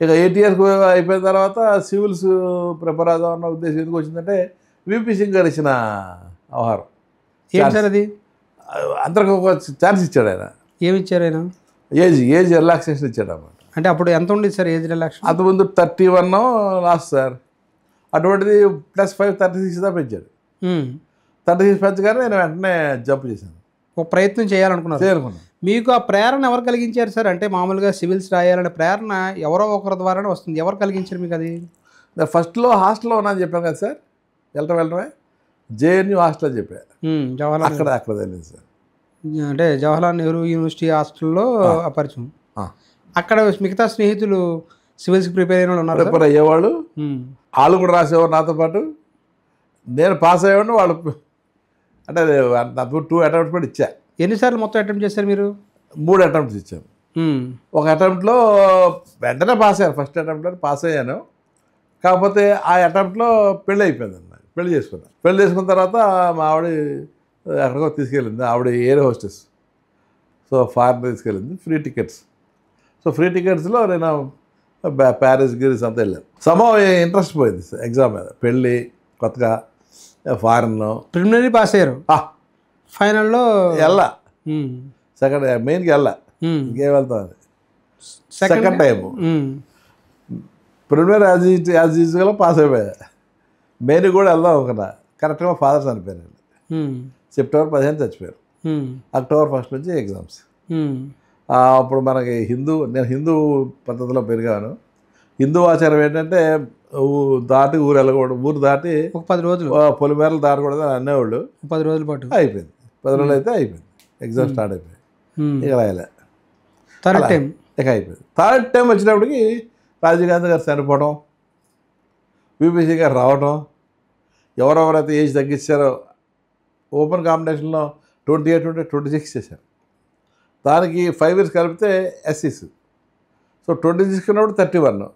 ఇక 8 ఇయర్స్ అయిపోయిన తర్వాత సివిల్స్ ప్రిపేర్ అవుదాం అన్న ఉద్దేశం ఎందుకు వచ్చిందంటే విపి సింగ్ గారు ఇచ్చిన వ్యవహారం. ఏం సార్ అది? అందరికి ఒక ఛాన్స్ ఇచ్చాడు ఆయన. ఏమి ఇచ్చారు ఆయన? ఏజ్ రిలాక్సేషన్ ఇచ్చాడు అన్నమాట. అంటే అప్పుడు ఎంత ఉండేది సార్ ఏజ్ రిలాక్సేషన్? అంతకుముందు 31 లాస్ట్ సార్. అటువంటిది +5 36 దాకా పెంచాడు. 36 పెంచగానే నేను వెంటనే జంప్ చేశాను. ఒక ప్రయత్నం చేయాలనుకున్నాను. మీకు ఆ ప్రేరణ ఎవరు కలిగించారు సార్? అంటే మామూలుగా సివిల్స్ రాయాలనే ప్రేరణ ఎవరో ఒకరి ద్వారానే వస్తుంది. ఎవరు కలిగించారు మీకు అది? ఫస్ట్లో హాస్టల్లో ఉన్నా అని చెప్పాను కదా సార్. వెళ్ళటమే జేఎన్యూ హాస్టల్ అని చెప్పాను. జవహర్లాల్ అక్కడ తెలియదు సార్. అంటే జవహర్లాల్ నెహ్రూ యూనివర్సిటీ హాస్టల్లో పరిచయం. అక్కడ మిగతా స్నేహితులు సివిల్స్కి ప్రిపేర్ అయిన వాళ్ళు ఉన్నారు. ప్రిపేర్ అయ్యేవాళ్ళు, వాళ్ళు కూడా రాసేవారు నాతో పాటు. నేను పాస్ అయ్యేవాడిని. వాళ్ళు అంటే 2 అటెంప్ట్స్ కూడా ఇచ్చా. ఎన్నిసార్లు మొత్తం అటెంప్ట్ చేశారు మీరు? 3 అటెంప్ట్స్ ఇచ్చాను. ఒక అటెంప్ట్లో వెంటనే పాస్ అయ్యాను. ఫస్ట్ అటెంప్ట్లో పాస్ అయ్యాను. కాకపోతే ఆ అటెంప్ట్లో పెళ్ళి అయిపోయింది అన్నమాట. పెళ్లి చేసుకున్న తర్వాత మా ఆవిడ ఎక్కడికో తీసుకెళ్ళింది. ఆవిడ ఎయిర్ హోస్టెస్. సో ఫారెన్ తీసుకెళ్ళింది. Free tickets. సో ఫ్రీ టికెట్స్లో నేను ప్యారిస్ గిరిస్ అంతా వెళ్ళాను. ఇంట్రెస్ట్ పోయింది ఎగ్జామ్ మీద. పెళ్ళి కొత్తగా, ఫారెన్. ప్రిలిమినరీ పాస్ అయ్యారు, ఫైనల్లో వెళ్ళా. సెకండ్ మెయిన్కి వెళ్ళా. ఇంకేం వెళ్తాం. సెకండ్ టైము ప్రిలిమినరీ యాజ్ యూజువల్గా పాస్ అయిపోయా. మెయిన్ కూడా వెళ్దాం అనుకున్నా. కరెక్ట్గా ఫాదర్ చనిపోయారు. సెప్టెంబర్ 15 చచ్చిపోయారు. అక్టోబర్ 1 నుంచి ఎగ్జామ్స్. అప్పుడు మనకి నేను హిందూ పద్ధతిలో పెరిగాను. హిందూ ఆచారం ఏంటంటే దాటి ఊరు వెళ్ళకూడదు. ఊరు దాటి 10 రోజులు పొలిమేరలు దాటకూడదు అని అనేవాళ్ళు. 10 రోజుల పాటు అయిపోయింది. 10 రోజులు అయితే అయిపోయింది. ఎగ్జామ్ స్టార్ట్ అయిపోయింది. ఇక రాయలే. థర్డ్ టైం ఇక అయిపోయింది. థర్డ్ టైం వచ్చినప్పటికి రాజీవ్ గాంధీ గారు చనిపోవడం, విపి సింగ్ గారు రావడం, ఎవరెవరైతే ఏజ్ తగ్గించారో ఓపెన్ కాంపిటీషన్లో 28 ఉంటే 26 చేశారు. దానికి 5 ఇయర్స్ కలిపితే ఎస్సీస్. సో 26 ఉన్నప్పుడు 31,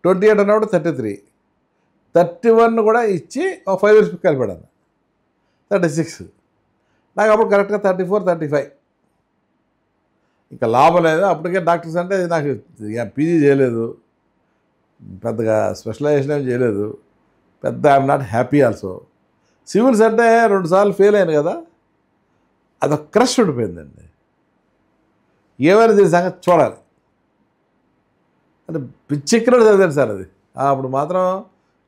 28 ఉన్నప్పుడు 33, 31 కూడా ఇచ్చి ఒక 5 ఇయర్స్ కలిపాడు. 36. నాకు అప్పుడు కరెక్ట్గా 34, 35. ఇంకా లాభం లేదు. అప్పటికే డాక్టర్స్ అంటే నాకు పీజీ చేయలేదు, పెద్దగా స్పెషలైజేషన్ ఏం చేయలేదు, పెద్ద I'm not happy also. Civils అంటే 2 సార్లు ఫెయిల్ అయ్యాను కదా, అదొక క్రష్ ఉండిపోయిందండి. ఏమైనా దీని సంగతి చూడాలి అంటే పిచ్చెక్కినట్టు చదివాను సార్ అది. అప్పుడు మాత్రం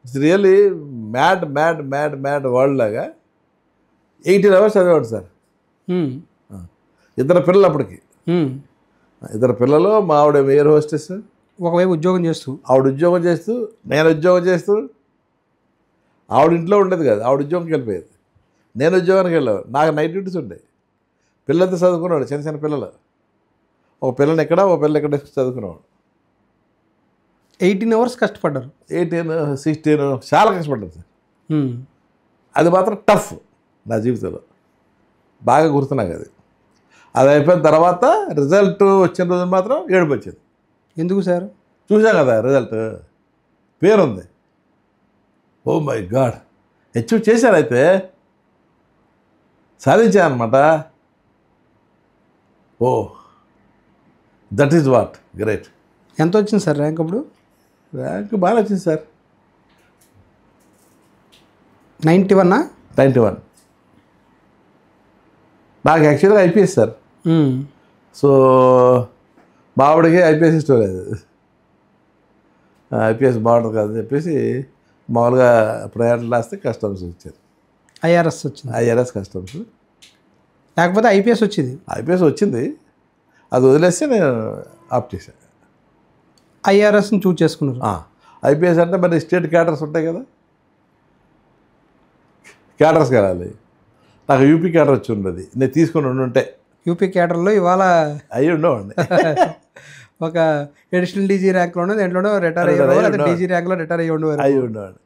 ఇట్స్ రియల్లీ మ్యాడ్ వరల్డ్ లాగా 18 hours చదివాడు సార్. 2 పిల్లలు అప్పటికి. 2 పిల్లలు. మా ఆవిడ ఎయిర్ హోస్టెస్, ఒకవైపు ఉద్యోగం చేస్తూ, ఆవిడ ఉద్యోగం చేస్తూ, నేను ఉద్యోగం చేస్తూ. ఆవిడ ఇంట్లో ఉండేది కాదు, ఆవిడ ఉద్యోగంకి వెళ్ళిపోయేది, నేను ఉద్యోగానికి వెళ్ళేవాడు. నాకు నైట్ డ్యూటీస్ ఉండేవి. పిల్లలతో చదువుకునేవాడు, చిన్న పిల్లలు. ఒక పిల్లని ఎక్కడ, ఒక పిల్లలు ఎక్కడ చదువుకునేవాడు. 18 hours కష్టపడ్డారు. 18, 16 చాలా కష్టపడ్డారు సార్. అది మాత్రం టఫ్ నా జీవితంలో. బాగా గుర్తు నాకు అది. అది అయిపోయిన తర్వాత రిజల్ట్ వచ్చిన రోజు మాత్రం ఏడుపు వచ్చేది. ఎందుకు సార్? చూసాం కదా రిజల్ట్, పేరుంది. ఓ మై గాడ్, అచీవ్ చేశాను, అయితే సాధించాను అనమాట. Oh that is what great. ఎంత వచ్చింది సార్ ర్యాంక్ అప్పుడు? ర్యాంక్ బాగా వచ్చింది సార్. 91. 91. నాకు యాక్చువల్గా ఐపీఎస్ సార్. సో మా ఆవిడకి ఐపీఎస్ ఇష్టం లేదు. ఐపీఎస్ బాగుంటుంది కదని చెప్పేసి మామూలుగా ప్రయాణం రాస్తే కస్టమ్స్ వచ్చారు. ఐఆర్ఎస్ వచ్చింది. IRS customs. లేకపోతే ఐపీఎస్ వచ్చింది. ఐపీఎస్ వచ్చింది, అది వదిలేస్తే నేను ఆప్ట్ చేశాను. ఐఆర్ఎస్ని చూజ్ చేసుకున్నారు. ఐపీఎస్ అంటే మరి స్టేట్ క్యాడర్స్ ఉంటాయి కదా, క్యాడర్స్కి వెళ్ళాలి. నాకు యూపీ క్యాడర్ వచ్చి ఉన్నది, నేను తీసుకుని ఉండుంటే యూపీ క్యాడర్లో ఇవాళ అయ్యి ఉండవండి. ఒక అడిషనల్ డీజీ ర్యాంక్లోనో దేంట్లోనో రిటైర్ అయ్యారు, డీజీ ర్యాంక్లో రిటైర్ అయ్యి ఉండేవారు. అయ్యి ఉండేవాడు.